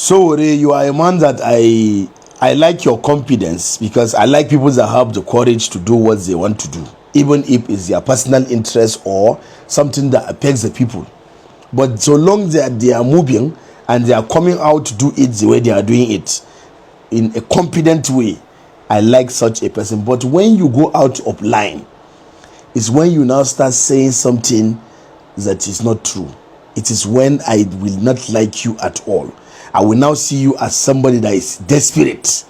Sowore, you are a man that I like your confidence, because I like people that have the courage to do what they want to do, even if it's their personal interest or something that affects the people. But so long they are moving and they are coming out to do it the way they are doing it, in a confident way, I like such a person. But when you go out of line, is when you now start saying something that is not true. It is when I will not like you at all. I will now see you as somebody that is desperate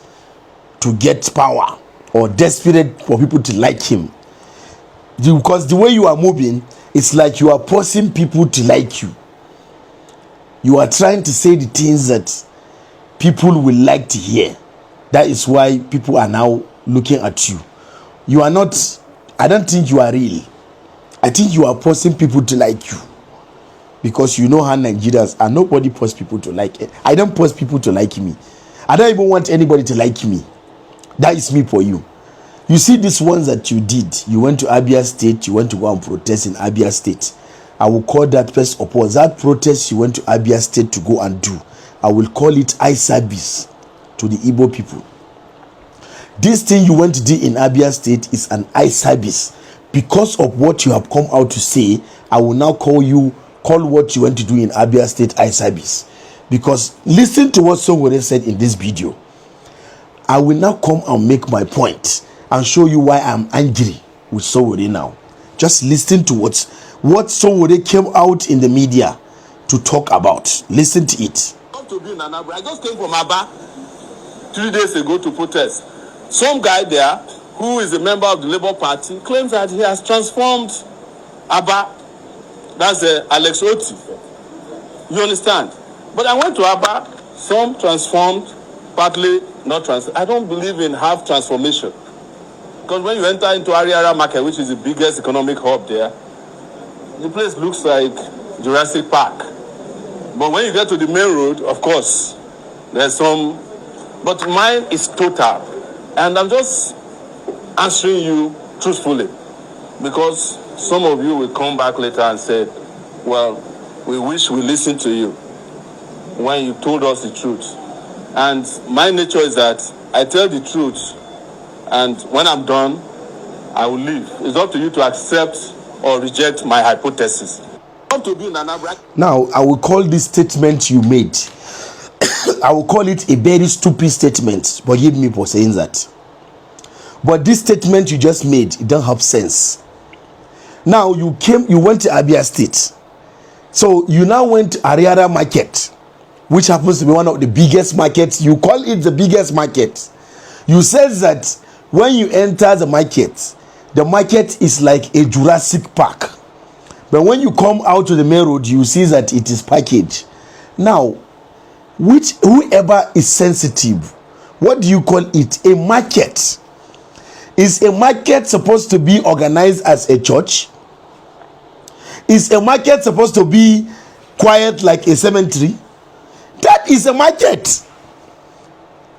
to get power, or desperate for people to like him. Because the way you are moving, it's like you are forcing people to like you. You are trying to say the things that people will like to hear. That is why people are now looking at you. You are not, I don't think you are real. I think you are forcing people to like you. Because you know how Nigerians are. Nobody force people to like it. I don't force people to like me. I don't even want anybody to like me. That is me for you. You see these ones that you did. You went to Abia State. You went to go and protest in Abia State. I will call that first of all. That protest you went to Abia State to go and do, I will call it eye service to the Igbo people. This thing you went to do in Abia State is an eye service. Because of what you have come out to say, I will now call what you went to do in Abia State eye service. Because listen to what Sowore said in this video. I will now come and make my point and show you why I'm angry with Sowore now. Just listen to what Sowore came out in the media to talk about. Listen to it. I just came from Aba 3 days ago to protest. Some guy there who is a member of the Labour Party claims that he has transformed Aba. That's Alex Otti. You understand? But I went to Aba, some transformed, partly not transformed. I don't believe in half transformation. Because when you enter into Ariara Market, which is the biggest economic hub there, the place looks like Jurassic Park. But when you get to the main road, of course, there's some, but mine is total. And I'm just answering you truthfully, because some of you will come back later and say, well, we wish we listened to you when you told us the truth. And my nature is that I tell the truth, and when I'm done, I will leave. It's up to you to accept or reject my hypothesis. Now, I will call this statement you made, I will call it a very stupid statement. Forgive me for saying that. But this statement you just made, it don't have sense. Now, you went to Abia State. So, you now went to Ariara Market, which happens to be one of the biggest markets. You call it the biggest market. You said that when you enter the market is like a Jurassic Park. But when you come out to the main road, you see that it is packaged. Now, whoever is sensitive, what do you call it? A market. Is a market supposed to be organized as a church? Is a market supposed to be quiet like a cemetery? That is a market.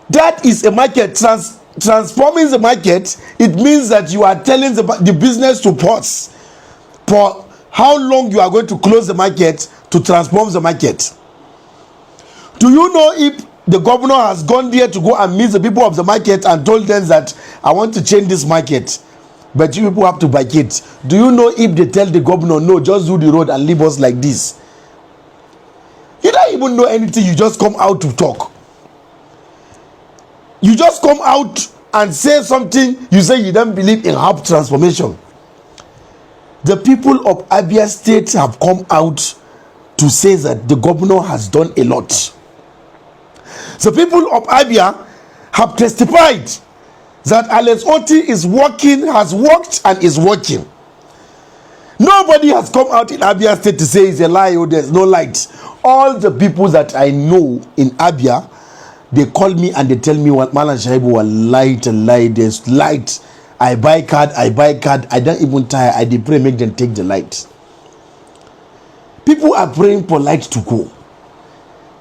That is a market. Transforming the market, it means that you are telling the business to pause for how long you are going to close the market to transform the market. Do you know if the governor has gone there to go and meet the people of the market and told them that I want to change this market, but you people have to vacate? Do you know if they tell the governor, no, just do the road and leave us like this? You don't even know anything. You just come out to talk. You just come out and say something. You say you don't believe in half transformation. The people of Abia State have come out to say that the governor has done a lot. The people of Abia have testified that Alex Otti is working, has worked and is working. Nobody has come out in Abia State to say it's a lie or there's no light. All the people that I know in Abia, they call me and they tell me, Malan Shaibu, wallahi, there's light. I buy card. I don't even tire. I pray make them take the light. People are praying for light to go.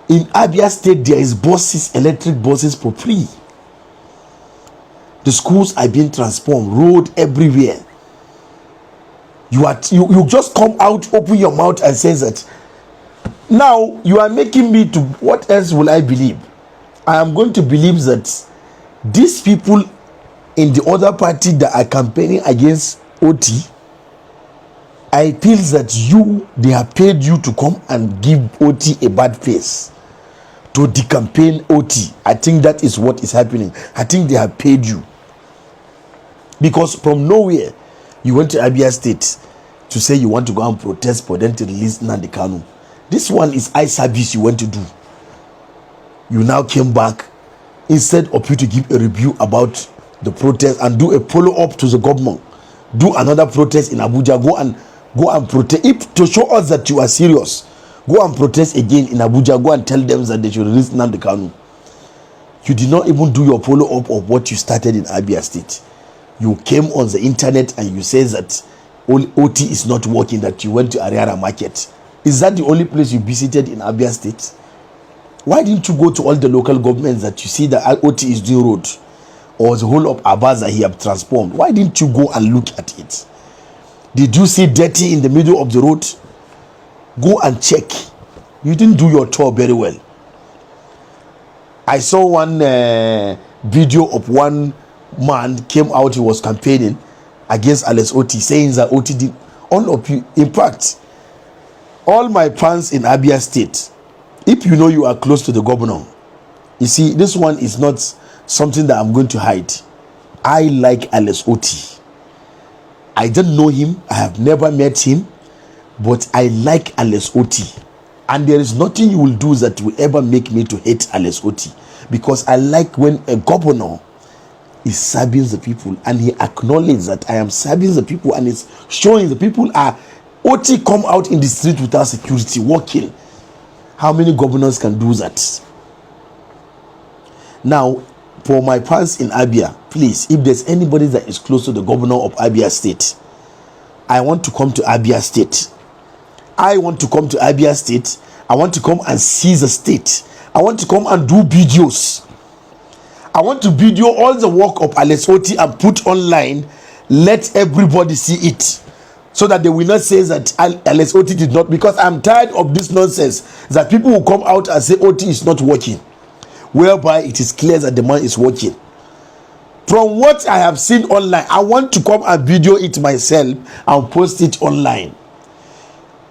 In Abia State, there is buses, electric buses for free. The schools are being transformed, road everywhere. You just come out, open your mouth and say that Now you are making me to, what else will I believe? I am going to believe that these people in the other party that are campaigning against Otti, I feel that they have paid you to come and give Otti a bad face, to decampaign Otti. I think that is what is happening. I think they have paid you, because from nowhere you went to Abia State to say you want to go and protest for them to release Nnamdi Kanu. This one is eye service you went to do. You now came back, instead of you to give a review about the protest and do a follow-up to the government, do another protest in Abuja, go and protest. If to show us that you are serious, go and protest again in Abuja, go and tell them that they should release Nnamdi Kanu. You did not even do your follow-up of what you started in Abia State. You came on the internet and you said that Otti is not working, that you went to Ariara Market. Is that the only place you visited in Abia State? Why didn't you go to all the local governments that you see that Otti is doing road, or the whole of Aba that he have transformed? Why didn't you go and look at it? Did you see dirty in the middle of the road? Go and check. You didn't do your tour very well. I saw one video of one man came out, he was campaigning against Alex Otti, saying that Otti did all of you. In fact, all my fans in Abia State, if you know you are close to the governor, you see, this one is not something that I'm going to hide. I like Alex Otti. I don't know him, I have never met him, but I like Alex Otti. And there is nothing you will do that will ever make me to hate Alex Otti, because I like when a governor is serving the people and he acknowledges that I am serving the people, and it's showing the people are Otti come out in the street without security walking. How many governors can do that? Now, for my fans in Abia, please, if there's anybody that is close to the governor of Abia State, I want to come to Abia State. I want to come to Abia State. I want to come and see the state. I want to come and do videos. I want to video all the work of Alex Otti and put online. Let everybody see it, so that they will not say that Alex Otti did not, because I'm tired of this nonsense that people will come out and say Otti is not working, whereby it is clear that the man is working. From what I have seen online, I want to come and video it myself and post it online.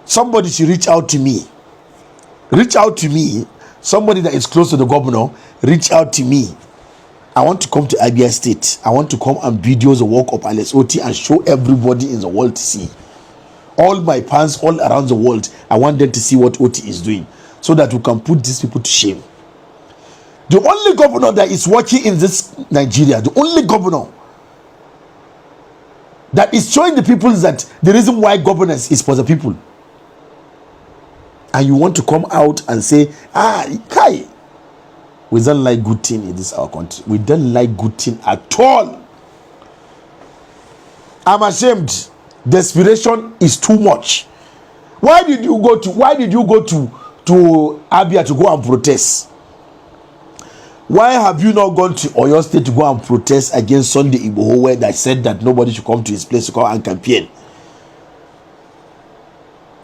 Somebody should reach out to me. Reach out to me. Somebody that is close to the governor, reach out to me. I want to come to Abia State. I want to come and video the work of Alex Otti and show everybody in the world to see. All my fans all around the world, I want them to see what Otti is doing, so that we can put these people to shame. The only governor that is working in this Nigeria, the only governor that is showing the people that the reason why governance is for the people. And you want to come out and say, Kai, we don't like good thing in this our country. We don't like good thing at all. I'm ashamed. Desperation is too much. Why did you go to Abia to go and protest? Why have you not gone to Oyo State to go and protest against Sunday Igbo, where that said that nobody should come to his place to come and campaign?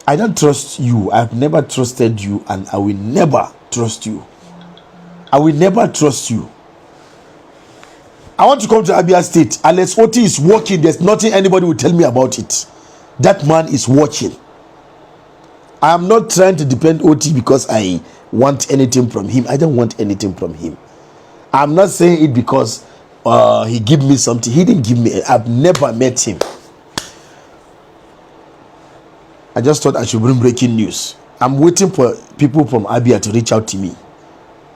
I don't trust you. I've never trusted you, and I will never trust you. I will never trust you. I want to come to Abia State. Alex Otti is working. There's nothing anybody will tell me about it. That man is working. I am not trying to depend Otti because I want anything from him. I don't want anything from him. I'm not saying it because he gave me something. He didn't give me. I've never met him. I just thought I should bring breaking news. I'm waiting for people from Abia to reach out to me.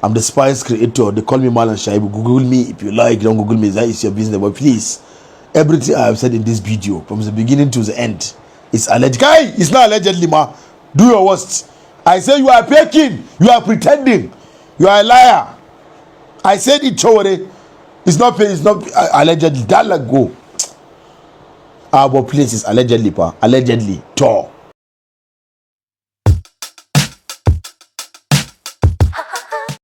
I'm the Spice creator. They call me Malan Shaibu. Google me if you like. Don't Google me. That is your business. But please, everything I have said in this video, from the beginning to the end, is alleged. Guy, it's not allegedly, ma. Do your worst. I say you are faking. You are pretending. You are a liar. I said it, Sowore. It's not allegedly. That like go. But please, it's allegedly, pa. Allegedly. Tor.